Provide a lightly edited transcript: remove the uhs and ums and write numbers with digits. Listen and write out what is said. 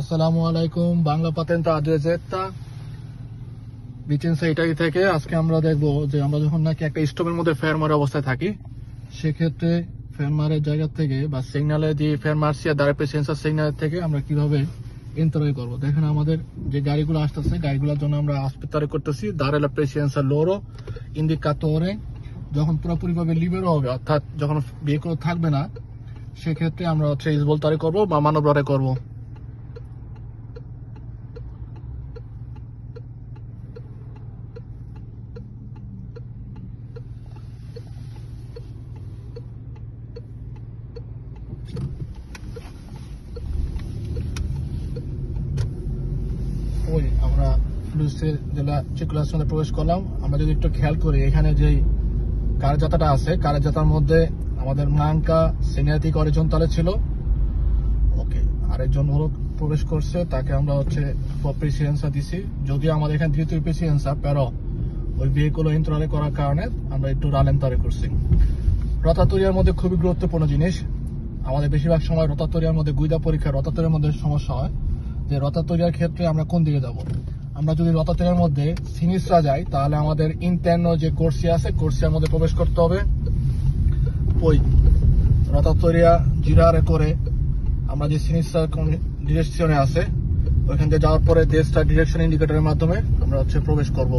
আসসালামু আলাইকুম। বাংলা পাতেন্তা আদ্রেজেতা বিচেন্সা ইটালি থেকে আজকে আমরা দেখবো যে আমরা যখন নাকি একটা স্টোভের মধ্যে ফেয়ার মারা অবস্থায় থাকি, সেক্ষেত্রে ফেয়ার মারের জায়গা থেকে বা সিগনালে যে ফেয়ার মার্সিয়া দাঁড়াবে সেন্সার সিগন্যালের থেকে আমরা কিভাবে ইন্টারভিউ করবো। দেখেন আমাদের যে গাড়িগুলো আসতেছে, গাড়িগুলোর জন্য আমরা আসপেত্তারে করতেছি দাঁড়ে la presenza loro indicatore। যখন পুরোপুরিভাবে লিবেরো হবে, অর্থাৎ যখন ভেহিকল থাকবে না, সেক্ষেত্রে আমরা ইসবলতারে করবো বা মানবরারে করবো। ওই আমরা ফ্লুসে জেলা চিকুলাশনে প্রবেশ করলাম। আমরা যদি একটু খেয়াল করি, এখানে যে কারজাতাটা আছে, কারজাতার মধ্যে আমাদের মাঙ্কা সিনিয়রিটি অরিজন্টালে ছিল। ওকে, আরেকজন লোক প্রবেশ করছে, তাকে আমরা প্রেসিডেন্সা দিছি। যদিও আমাদের এখানে দ্বিতীয় প্রেসিডেন্সা পেরো ওই ভেহিকল ইন্টারে করার কারণে আমরা একটু রালেন্তারে করছি। রতাতরিয়ার মধ্যে খুবই গুরুত্বপূর্ণ জিনিস। আমাদের বেশিরভাগ সময় রতাতরিয়ার মধ্যে গুইদা পরীক্ষা রতাতরিয়ার মধ্যে সমস্যা হয় যে রতাতরিয়ার ক্ষেত্রে আমরা কোন দিকে যাব। আমরা যদি রতাতরিয়ার মধ্যে সিনিসরা যাই, তাহলে আমাদের ইন্টারনো যে কোর্সিয়া আছে, কোর্সিয়ার মধ্যে প্রবেশ করতে হবে। ওই রতাতরিয়া জিরারে করে আমরা যে সিনিসরা ডিরেকশনে আছে, ওইখান থেকে যাওয়ার পরে দেশটা ডিরেকশন ইন্ডিকেটরের মাধ্যমে আমরা প্রবেশ করব।